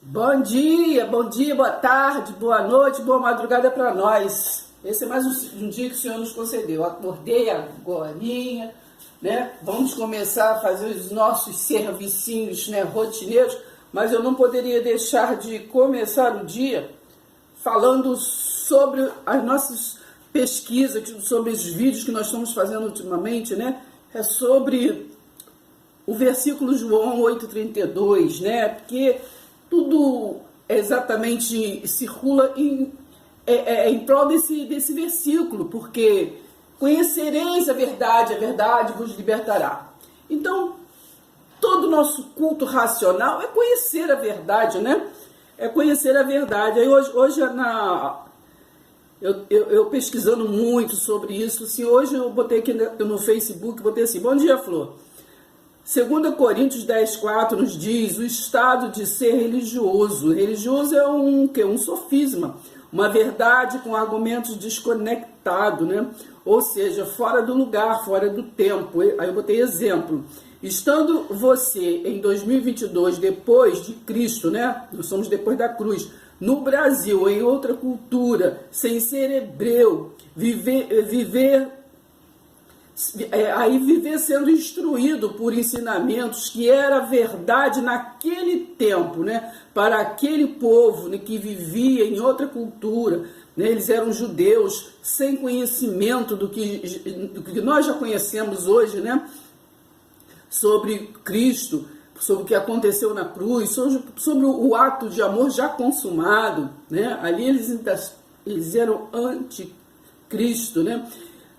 Bom dia, boa tarde, boa noite, boa madrugada para nós. Esse é mais um dia que o Senhor nos concedeu. Eu acordei agorinha, né? Vamos começar a fazer os nossos servicinhos, né, rotineiros, mas eu não poderia deixar de começar o dia falando sobre as nossas pesquisas, sobre os vídeos que nós estamos fazendo ultimamente, né? É sobre o versículo João 8,32, né? Porque tudo exatamente circula em prol desse versículo, porque conhecereis a verdade vos libertará. Então, todo o nosso culto racional é conhecer a verdade, né? É conhecer a verdade. Aí hoje eu pesquisando muito sobre isso, assim, hoje eu botei aqui no Facebook, botei assim: bom dia, Flor. 2 Coríntios 10,4 nos diz o estado de ser religioso. Religioso é um sofisma, uma verdade com argumentos desconectados, né? Ou seja, fora do lugar, fora do tempo. Aí eu botei exemplo. Estando você em 2022, depois de Cristo, né? Nós somos depois da cruz, no Brasil, em outra cultura, sem ser hebreu, viver sendo instruído por ensinamentos que era verdade naquele tempo, né, para aquele povo, né, que vivia em outra cultura, né, eles eram judeus sem conhecimento do que nós já conhecemos hoje, né, sobre Cristo, sobre o que aconteceu na cruz, sobre o ato de amor já consumado, né, ali eles eram anticristo, né.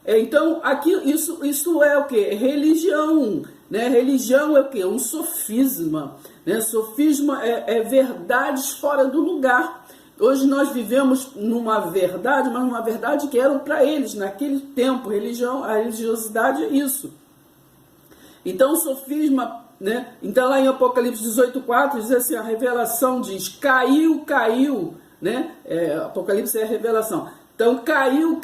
Então, aqui, isso é o que? Religião, né? Religião é o que? Um sofisma, né? Sofisma é verdades fora do lugar. Hoje nós vivemos numa verdade, mas uma verdade que era para eles, naquele tempo. A religiosidade é isso. Então, o sofisma, né? Então, lá em Apocalipse 18,4, diz assim, a revelação diz, caiu, né? Apocalipse é a revelação. Então, caiu,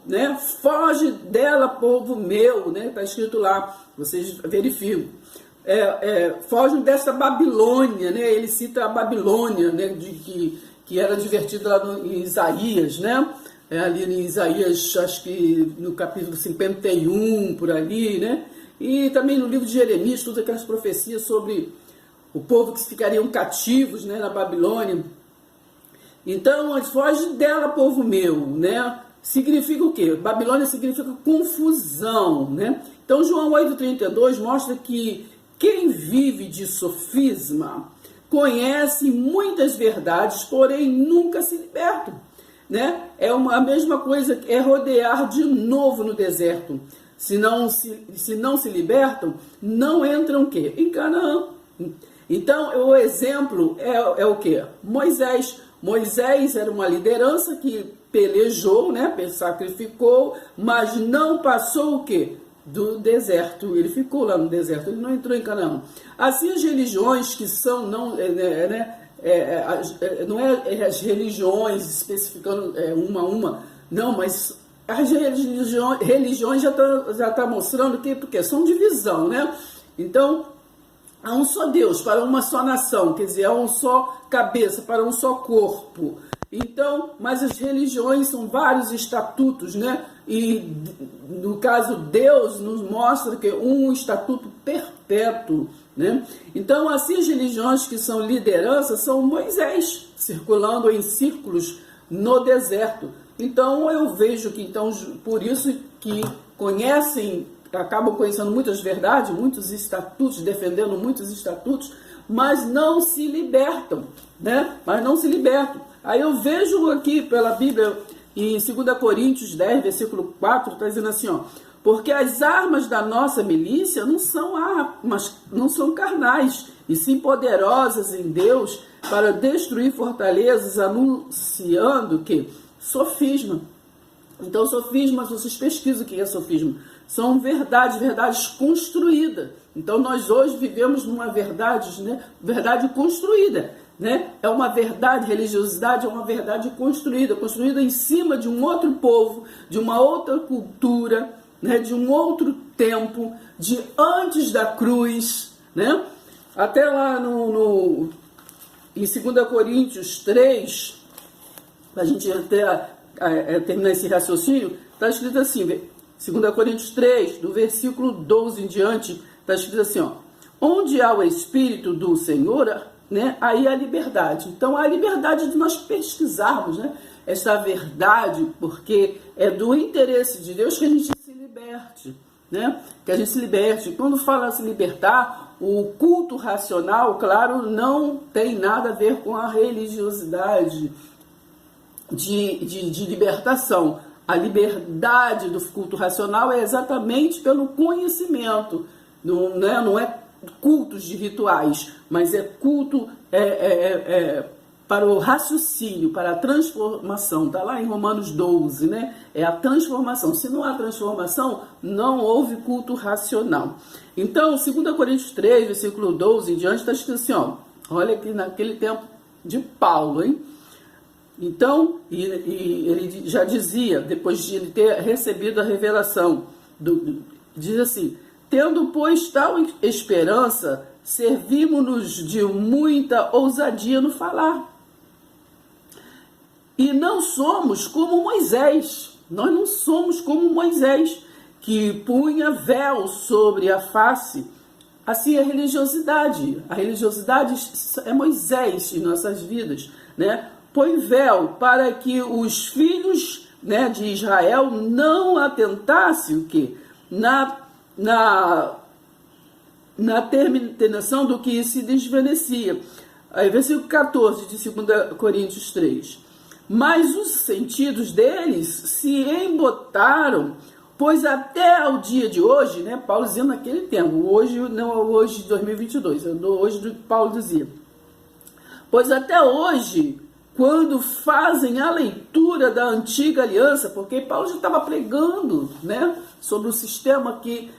né? Foge dela, povo meu, né? Está escrito lá, vocês verificam. Foge dessa Babilônia, né? Ele cita a Babilônia, né? Que era divertida lá em Isaías, né? Ali em Isaías, acho que no capítulo 51, por ali, né? E também no livro de Jeremias, todas aquelas profecias sobre o povo que ficariam cativos, né? Na Babilônia. Então, foge dela, povo meu, né? Significa o quê? Babilônia significa confusão, né? Então, João 8,32 mostra que quem vive de sofisma conhece muitas verdades, porém nunca se liberta, né? A mesma coisa, é rodear de novo no deserto. Se não se libertam, não entram o quê? Em Canaã. Então, o exemplo é o quê? Moisés era uma liderança que pelejou, né, sacrificou, mas não passou o quê? Do deserto. Ele ficou lá no deserto, ele não entrou em Canaã. Assim as religiões que são, não é as religiões especificando uma a uma, não, mas as religiões já tá mostrando que, porque são divisão, né? Então, há um só Deus, para uma só nação, quer dizer, há um só cabeça, para um só corpo. Então, mas as religiões são vários estatutos, né? E, no caso, Deus nos mostra que um estatuto perpétuo, né? Então, assim, as religiões que são liderança são Moisés, circulando em círculos no deserto. Então, eu vejo que, então, por isso que acabam conhecendo muitas verdades, muitos estatutos, defendendo muitos estatutos, mas não se libertam, né? Mas não se libertam. Aí eu vejo aqui pela Bíblia, em 2 Coríntios 10, versículo 4, está dizendo assim, ó, porque as armas da nossa milícia não são armas, não são carnais, e sim poderosas em Deus para destruir fortalezas, anunciando que sofisma. Então, sofisma, vocês pesquisam o que é sofisma. São verdades construídas. Então, nós hoje vivemos numa verdade, né? Verdade construída, né? É uma verdade, religiosidade é uma verdade construída em cima de um outro povo, de uma outra cultura, né? De um outro tempo, de antes da cruz, né? Até lá em 2 Coríntios 3, para a gente até terminar esse raciocínio, está escrito assim, 2 Coríntios 3, do versículo 12 em diante, está escrito assim, ó, onde há o Espírito do Senhor, né, aí há liberdade. Então, há a liberdade de nós pesquisarmos, né, essa verdade, porque é do interesse de Deus que a gente se liberte, né, que a gente se liberte. Quando fala se libertar, o culto racional, claro, não tem nada a ver com a religiosidade de libertação. A liberdade do culto racional é exatamente pelo conhecimento, não é cultos de rituais, mas é culto para o raciocínio, para a transformação. Está lá em Romanos 12, né? É a transformação. Se não há transformação, não houve culto racional. Então, 2 Coríntios 3, versículo 12 em diante, está escrito assim, ó, olha aqui naquele tempo de Paulo, hein? Então, e ele já dizia, depois de ele ter recebido a revelação, diz assim, tendo, pois, tal esperança, servimos-nos de muita ousadia no falar. E não somos como Moisés, nós não somos como Moisés, que punha véu sobre a face. Assim é a religiosidade. A religiosidade é Moisés em nossas vidas, né? Põe véu para que os filhos, né, de Israel não atentassem o quê? Na terminação do que se desvanecia. Aí, versículo 14 de 2 Coríntios 3. Mas os sentidos deles se embotaram, pois até ao dia de hoje, né, Paulo dizia naquele tempo, hoje não é hoje de 2022, hoje do que Paulo dizia. Pois até hoje, quando fazem a leitura da antiga aliança, porque Paulo já estava pregando, né, sobre o sistema que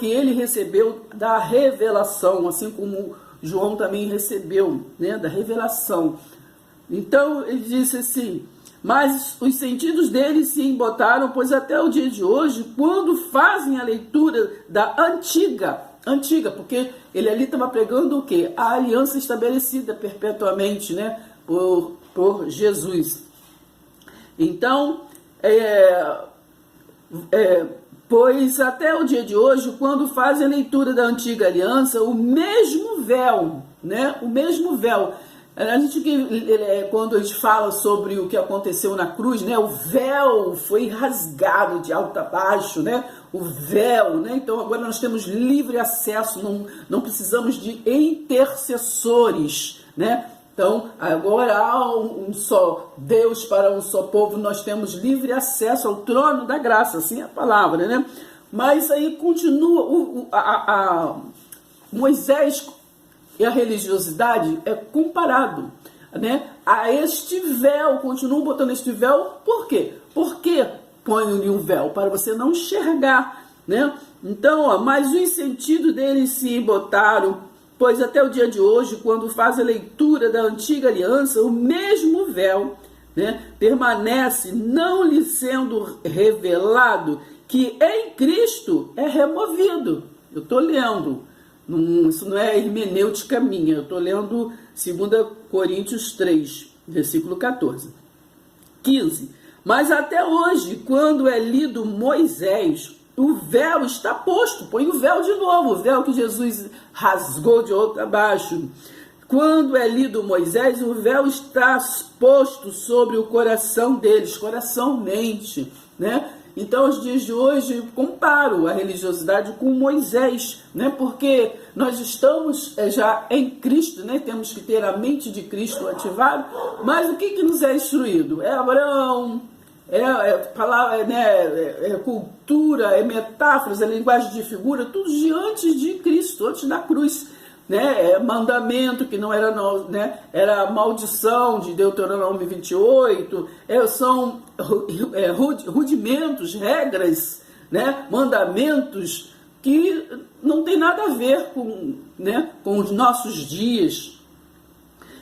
ele recebeu da revelação, assim como João também recebeu, né, da revelação. Então ele disse assim, mas os sentidos deles se embotaram, pois até o dia de hoje, quando fazem a leitura da antiga, porque ele ali estava pregando o quê? A aliança estabelecida perpetuamente, né, por Jesus. Então, pois até o dia de hoje, quando fazem a leitura da antiga aliança, o mesmo véu, né? O mesmo véu. Quando a gente fala sobre o que aconteceu na cruz, né? O véu foi rasgado de alto a baixo, né? O véu, né? Então agora nós temos livre acesso, não precisamos de intercessores, né? Então, agora há um só Deus para um só povo, nós temos livre acesso ao trono da graça, assim é a palavra, né? Mas aí continua, Moisés e a religiosidade é comparado, né, a este véu, continuam botando este véu, por quê? Porque põe-lhe um véu, para você não enxergar, né? Então, mas os sentidos deles se botaram, pois até o dia de hoje, quando faz a leitura da antiga aliança, o mesmo véu, né, permanece, não lhe sendo revelado, que em Cristo é removido. Eu estou lendo, isso não é hermenêutica minha, eu estou lendo 2 Coríntios 3, versículo 14. 15. Mas até hoje, quando é lido Moisés, o véu está posto, põe o véu de novo, o véu que Jesus rasgou de alto a baixo. Quando é lido Moisés, o véu está posto sobre o coração deles, coração-mente, né? Então, aos dias de hoje, comparo a religiosidade com Moisés, né? Porque nós estamos já em Cristo, né? Temos que ter a mente de Cristo ativada, mas o que nos é instruído? É Abraão, palavra, né? Cultura, metáforas, linguagem de figura, tudo de antes de Cristo, antes da cruz. Né, mandamento que não era, né, era maldição de Deuteronômio 28, são rudimentos, regras, né, mandamentos que não tem nada a ver com, né, com os nossos dias.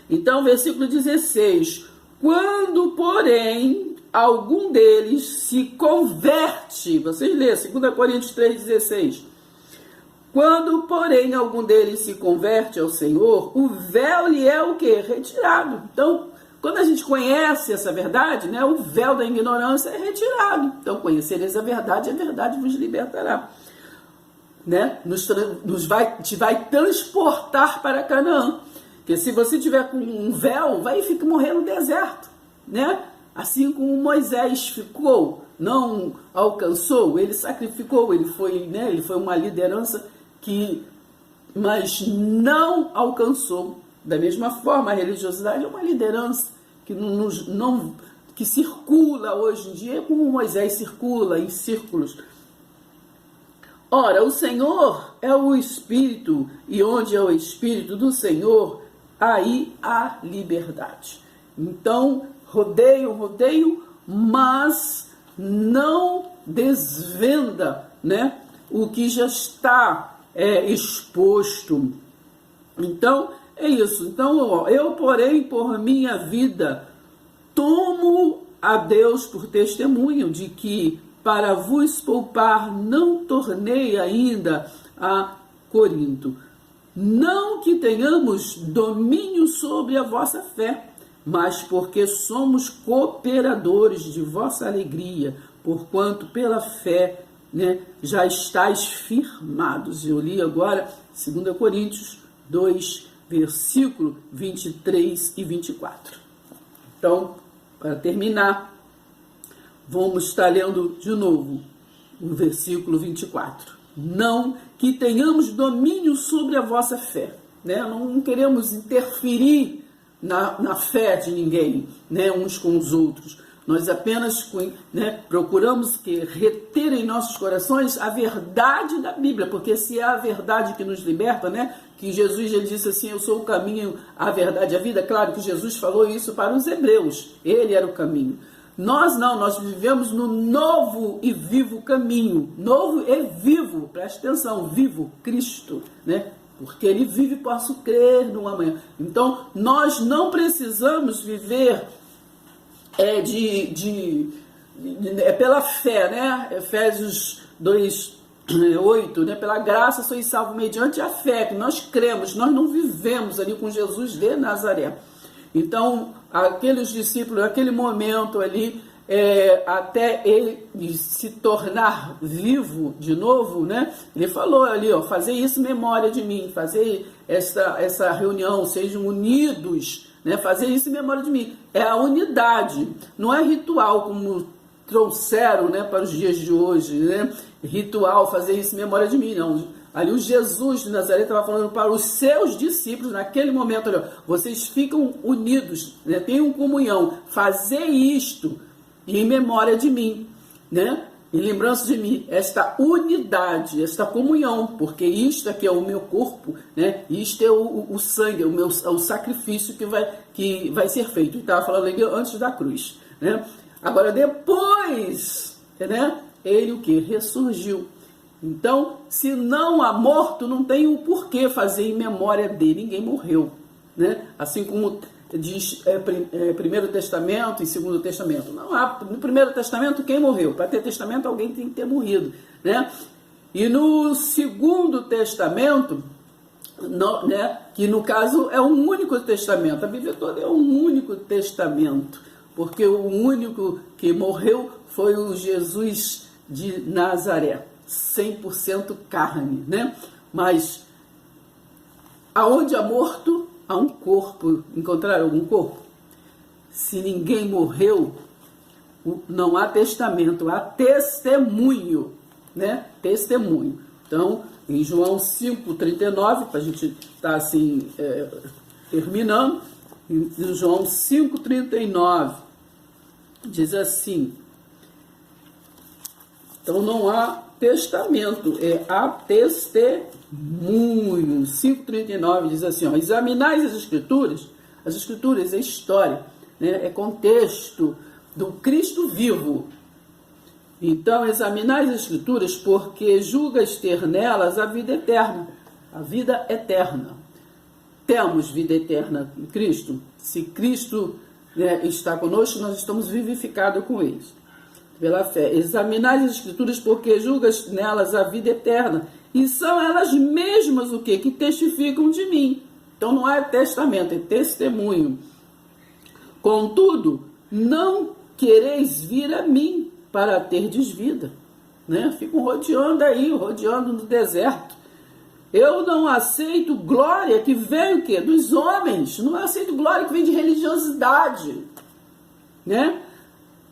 Então, versículo 16, quando, porém, algum deles se converte, vocês lêem, 2 Coríntios 3,16, Quando, porém, algum deles se converte ao Senhor, o véu lhe é o quê? Retirado. Então, quando a gente conhece essa verdade, né, o véu da ignorância é retirado. Então, conhecereis a verdade vos libertará. Né? Te vai transportar para Canaã. Porque se você tiver com um véu, vai ficar morrer no deserto. Né? Assim como Moisés ficou, não alcançou, ele sacrificou, ele foi uma liderança mas não alcançou. Da mesma forma, a religiosidade é uma liderança que circula hoje em dia, como Moisés circula em círculos. Ora, o Senhor é o Espírito, e onde é o Espírito do Senhor, aí há liberdade. Então, rodeio, mas não desvenda, né, o que já está exposto. Então, é isso. Então, eu, porém, por minha vida, tomo a Deus por testemunho de que, para vos poupar, não tornei ainda a Corinto. Não que tenhamos domínio sobre a vossa fé, mas porque somos cooperadores de vossa alegria, porquanto pela fé, né, já estáis firmados. Eu li agora 2 Coríntios 2, versículo 23 e 24. Então, para terminar, vamos estar lendo de novo o versículo 24. Não que tenhamos domínio sobre a vossa fé, né? Não queremos interferir na fé de ninguém, né? Uns com os outros. Nós apenas, né, procuramos reter em nossos corações a verdade da Bíblia, porque se é a verdade que nos liberta, né, que Jesus ele disse assim, eu sou o caminho, a verdade e a vida. Claro que Jesus falou isso para os hebreus, ele era o caminho. Nós não, nós vivemos no novo e vivo caminho, novo e vivo, preste atenção, vivo, Cristo, né? Porque ele vive, posso crer no amanhã. Então, nós não precisamos viver pela fé, né? Efésios 2, 8, né? Pela graça sois salvos mediante a fé, que nós cremos, nós não vivemos ali com Jesus de Nazaré. Então, aqueles discípulos, naquele momento ali, até ele se tornar vivo de novo, né? Ele falou ali, ó, fazer isso em memória de mim, fazer essa reunião, sejam unidos, né? Fazer isso em memória de mim. É a unidade, não é ritual como trouxeram, né, para os dias de hoje, né? Ritual, fazer isso em memória de mim, não. Ali o Jesus de Nazaré estava falando para os seus discípulos, naquele momento, olha, vocês ficam unidos, né? Tenham comunhão, fazer isto em memória de mim, né? Em lembrança de mim, esta unidade, esta comunhão, porque isto aqui é o meu corpo, né? Isto é o sangue, o sacrifício que vai ser feito. Estava falando ali antes da cruz, né? Agora depois, né? Ele o que? Ressurgiu. Então, se não há morto, não tem o porquê fazer em memória dele. Ninguém morreu, né? Assim como diz Primeiro Testamento e Segundo Testamento. Não há, no Primeiro Testamento, quem morreu? Para ter testamento, alguém tem que ter morrido, né? E no Segundo Testamento, né, que no caso é um único testamento. A Bíblia toda é um único testamento, porque o único que morreu foi o Jesus de Nazaré. 100% carne, né? Mas aonde há morto, há um corpo. Encontraram algum corpo? Se ninguém morreu, não há testamento, há testemunho, né? Testemunho. Então, em João 5,39, para a gente estar assim, terminando, em João 5,39, diz assim, então não há testamento, há testemunho. 5,39 diz assim, ó, examinais as escrituras é história, né? É contexto do Cristo vivo. Então, examinais as escrituras porque julgas ter nelas a vida eterna. A vida eterna. Temos vida eterna em Cristo. Se Cristo, né, está conosco, nós estamos vivificados com ele. Pela fé. Examinai as escrituras porque julgas nelas a vida eterna, E são elas mesmas o quê? Que testificam de mim. Então não é testamento, é testemunho. Contudo, não quereis vir a mim para terdes vida. Né? Ficam rodeando aí, rodeando no deserto. Eu não aceito glória que vem o quê? Dos homens. Não aceito glória que vem de religiosidade. Né?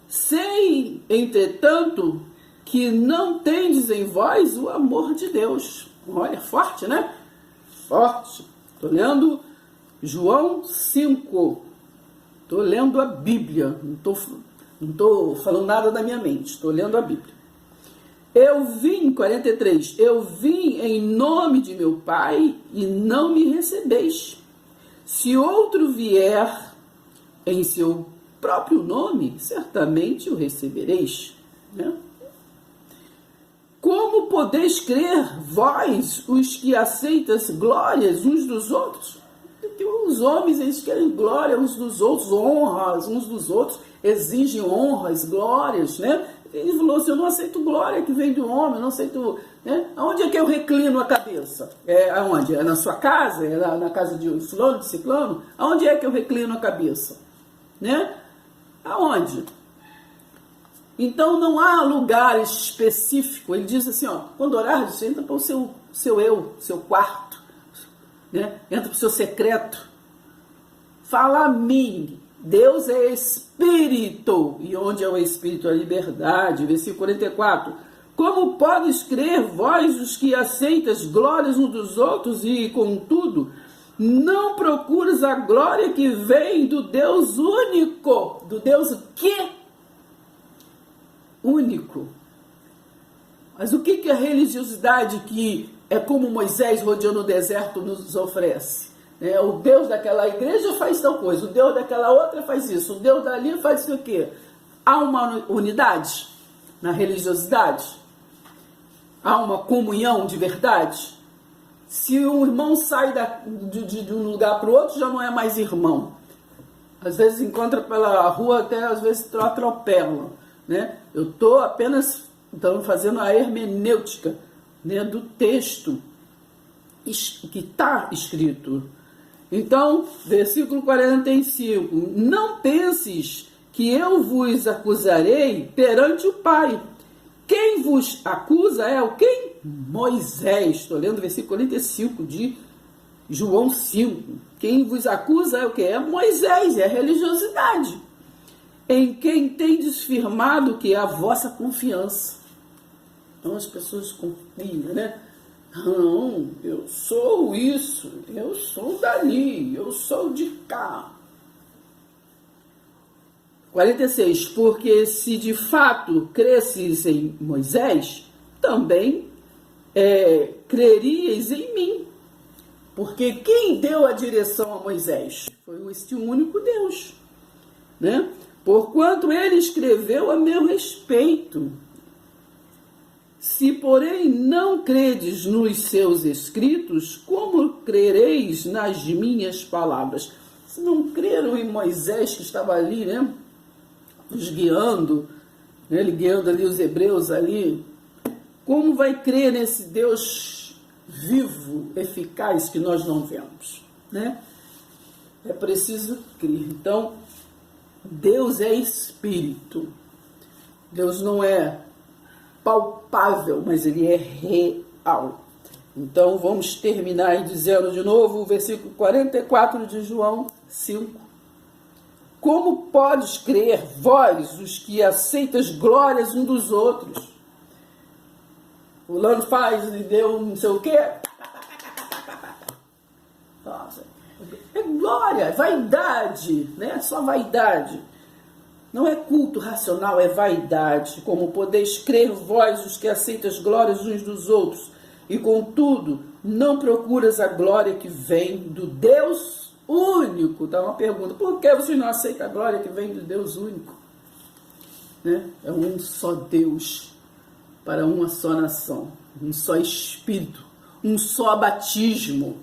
Sei, entretanto, que não tendes em vós o amor de Deus. Olha, forte, né? Forte. Estou lendo João 5. Estou lendo a Bíblia. Não estou falando nada da minha mente. Estou lendo a Bíblia. Eu vim, 43, eu vim em nome de meu Pai e não me recebeis. Se outro vier em seu próprio nome, certamente o recebereis. Né? Como podeis crer, vós, os que aceitas glórias uns dos outros? Porque os homens, eles querem glória uns dos outros, honras uns dos outros, exigem honras, glórias, né? Ele falou assim, eu não aceito glória que vem do homem, eu não aceito... Né? Aonde é que eu reclino a cabeça? Aonde? É na sua casa? É na casa de fulano, de ciclano? Aonde é que eu reclino a cabeça? Né? Aonde? Então não há lugar específico. Ele diz assim, ó, quando orar, entra para o seu eu, seu quarto, né? Entra para o seu secreto. Fala a mim. Deus é Espírito, e onde é o Espírito? A liberdade. Versículo 44. Como podes crer, vós, os que aceitas glórias uns dos outros, e, contudo, não procuras a glória que vem do Deus único? Do Deus o quê? Único. Mas o que a religiosidade que é como Moisés rodeando o deserto nos oferece? O Deus daquela igreja faz tal coisa, o Deus daquela outra faz isso, o Deus dali faz isso aqui. Há uma unidade na religiosidade? Há uma comunhão de verdade? Se um irmão sai de um lugar para o outro, já não é mais irmão. Às vezes encontra pela rua, até às vezes atropela. Né? Eu estou apenas fazendo a hermenêutica, né, do texto que está escrito. Então, versículo 45, não penses que eu vos acusarei perante o Pai. Quem vos acusa é o quem? Moisés. Estou lendo o versículo 45 de João 5. Quem vos acusa é o que? É Moisés, é a religiosidade. Em quem tendes firmado que é a vossa confiança. Então as pessoas confiam, né? Não, eu sou isso, eu sou dali, eu sou de cá. 46. Porque se de fato cresces em Moisés, também crerias em mim. Porque quem deu a direção a Moisés? Foi este único Deus. Né? Porquanto ele escreveu a meu respeito. Se, porém, não credes nos seus escritos, como crereis nas minhas palavras? Se não creram em Moisés, que estava ali, né, os guiando, né, ele guiando ali os hebreus ali, como vai crer nesse Deus vivo, eficaz, que nós não vemos? Né? É preciso crer. Então, Deus é Espírito. Deus não é palpável, mas ele é real. Então vamos terminar aí dizendo de novo o versículo 44 de João 5. Como podes crer, vós, os que aceitas glórias uns dos outros? Fulano faz e deu não sei o quê. Nossa, é glória, é vaidade, né? Só vaidade. Não é culto racional, é vaidade. Como podeis crer vós, os que aceitas glórias uns dos outros, e contudo não procuras a glória que vem do Deus único. Dá uma pergunta, por que vocês não aceitam a glória que vem do Deus único? Né? É um só Deus, para uma só nação, um só Espírito, um só batismo.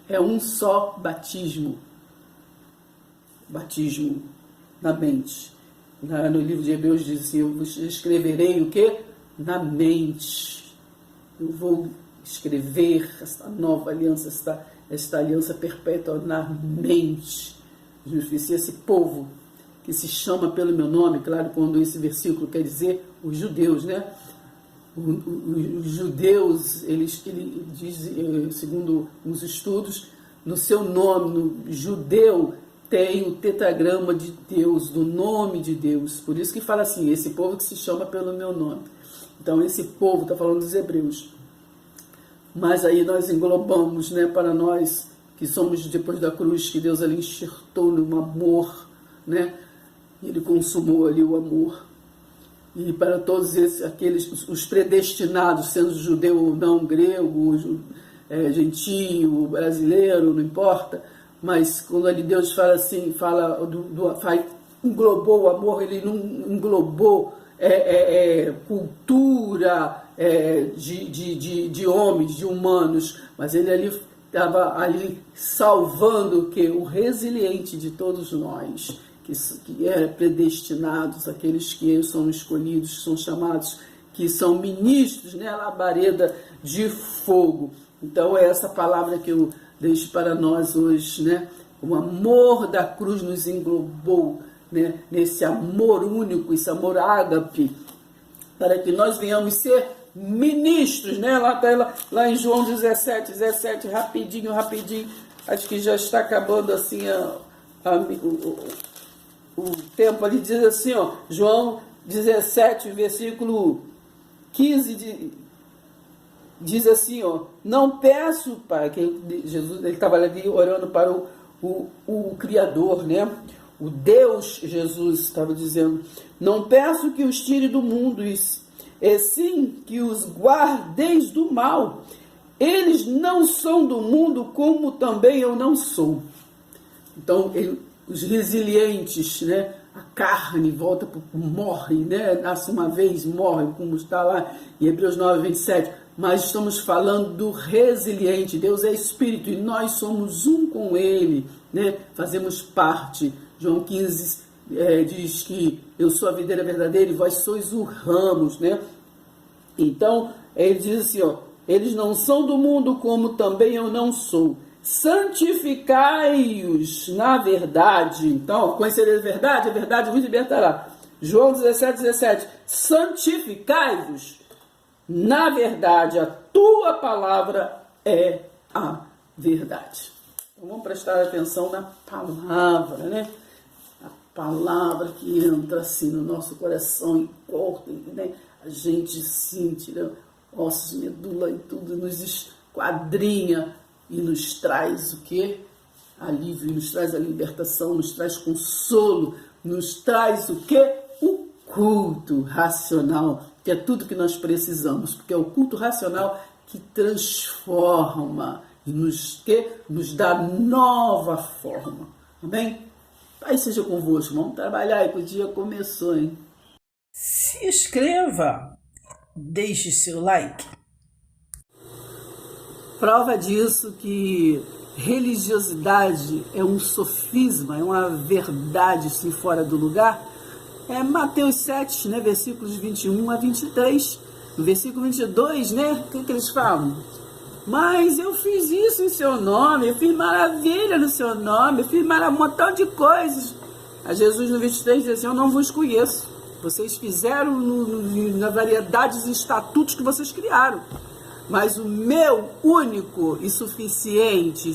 É um só batismo. Batismo na mente. No livro de Hebreus diz assim, eu vos escreverei o quê? Na mente. eu vou escrever esta nova aliança, esta aliança perpétua na mente. Esse povo que se chama pelo meu nome, claro, quando esse versículo quer dizer os judeus, né? Os judeus, ele diz, segundo os estudos, no seu nome, no judeu, tem o tetragrama de Deus, do nome de Deus. Por isso que fala assim, esse povo que se chama pelo meu nome. Então, esse povo, está falando dos hebreus. Mas aí nós englobamos, né, para nós que somos depois da cruz, que Deus ali enxertou no amor, né? Ele consumou ali o amor. E para todos aqueles, os predestinados, sendo judeu ou não, grego, gentio, brasileiro, não importa, mas quando ali Deus fala assim, englobou o amor, ele não englobou cultura de homens, de humanos, mas ele ali estava ali salvando o resiliente de todos nós, que é predestinados, aqueles que são escolhidos, são chamados, que são ministros, né, labareda de fogo. Então é essa palavra que eu deixo para nós hoje, né? O amor da cruz nos englobou, né, nesse amor único, esse amor ágape, para que nós venhamos ser ministros, né? Lá em João 17, rapidinho, acho que já está acabando assim o tempo ali, diz assim, ó, João 17, versículo 15, diz assim, ó, não peço para que Jesus, ele estava ali orando para o Criador, né? O Deus Jesus estava dizendo, não peço que os tire do mundo, e sim que os guardeis do mal. Eles não são do mundo, como também eu não sou. Então, os resilientes, né? A carne volta, morre, né? Nasce uma vez, morre, como está lá em Hebreus 9, 27. Mas estamos falando do resiliente. Deus é Espírito e nós somos um com Ele, né? Fazemos parte. João 15 diz que eu sou a videira verdadeira e vós sois o ramos, né? Então, ele diz assim, ó, eles não são do mundo, como também eu não sou. Santificai-os na verdade. Então, conhecereis a verdade vos libertará. João 17, santificai-vos na verdade, a tua palavra é a verdade. Então, vamos prestar atenção na palavra, né? A palavra que entra assim no nosso coração e corta, né? A gente sente, né? Ossos, medula e tudo, nos esquadrinha e nos traz o quê? Alívio, nos traz a libertação, nos traz consolo, nos traz o quê? O culto racional, que é tudo que nós precisamos, porque é o culto racional que transforma e nos dá nova forma. Amém? Pai seja convosco, vamos trabalhar aí que o dia começou, hein? Se inscreva, deixe seu like. Prova disso que religiosidade é um sofisma, é uma verdade assim, fora do lugar. É Mateus 7, né, versículos 21 a 23. No versículo 22, né, o que eles falam? Mas eu fiz isso em seu nome, eu fiz maravilha no seu nome, eu fiz um montão de coisas. A Jesus no 23 diz assim, eu não vos conheço. Vocês fizeram na variedade dos estatutos que vocês criaram. Mas o meu único e suficiente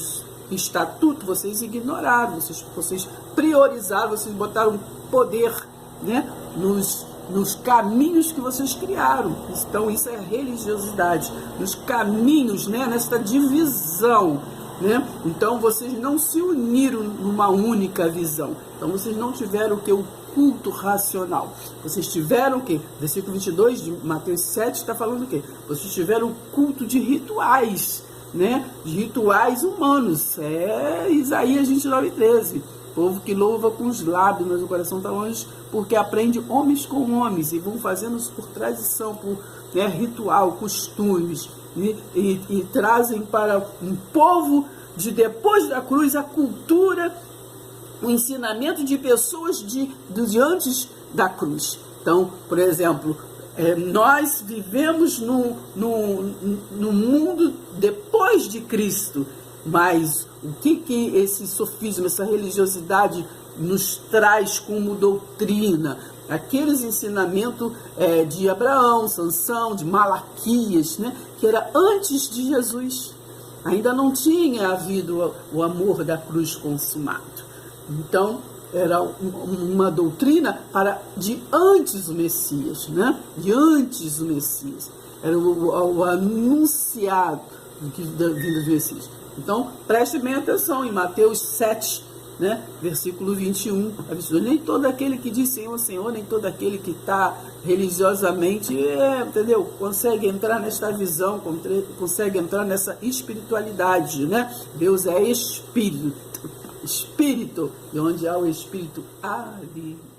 estatuto, vocês ignoraram, vocês priorizaram, vocês botaram poder, né, nos caminhos que vocês criaram. Então isso é religiosidade, nos caminhos, né, nessa divisão, né? Então vocês não se uniram numa única visão. Então vocês não tiveram o que? O culto racional. Vocês tiveram o quê? Versículo 22 de Mateus 7 está falando o quê? Vocês tiveram o culto de rituais, né? De rituais humanos. É Isaías 29:13. Povo que louva com os lábios, mas o coração está longe, porque aprende homens com homens e vão fazendo isso por tradição, por ritual, costumes, e trazem para um povo de depois da cruz a cultura, o ensinamento de pessoas de antes da cruz. Então, por exemplo, Nós vivemos no mundo depois de Cristo, mas o que esse sofisma, essa religiosidade nos traz como doutrina? Aqueles ensinamentos de Abraão, Sansão, de Malaquias, né, que era antes de Jesus. Ainda não tinha havido o amor da cruz consumado. Então, era uma doutrina de antes do Messias, né? De antes do Messias. Era o anunciado da vinda do Messias. Então, preste bem atenção em Mateus 7, né? Versículo 21 a 22. Nem todo aquele que diz Senhor, Senhor, nem todo aquele que está religiosamente, entendeu? Consegue entrar nesta visão, consegue entrar nessa espiritualidade, né? Deus é espírito. Espírito, e onde há o Espírito, há livre.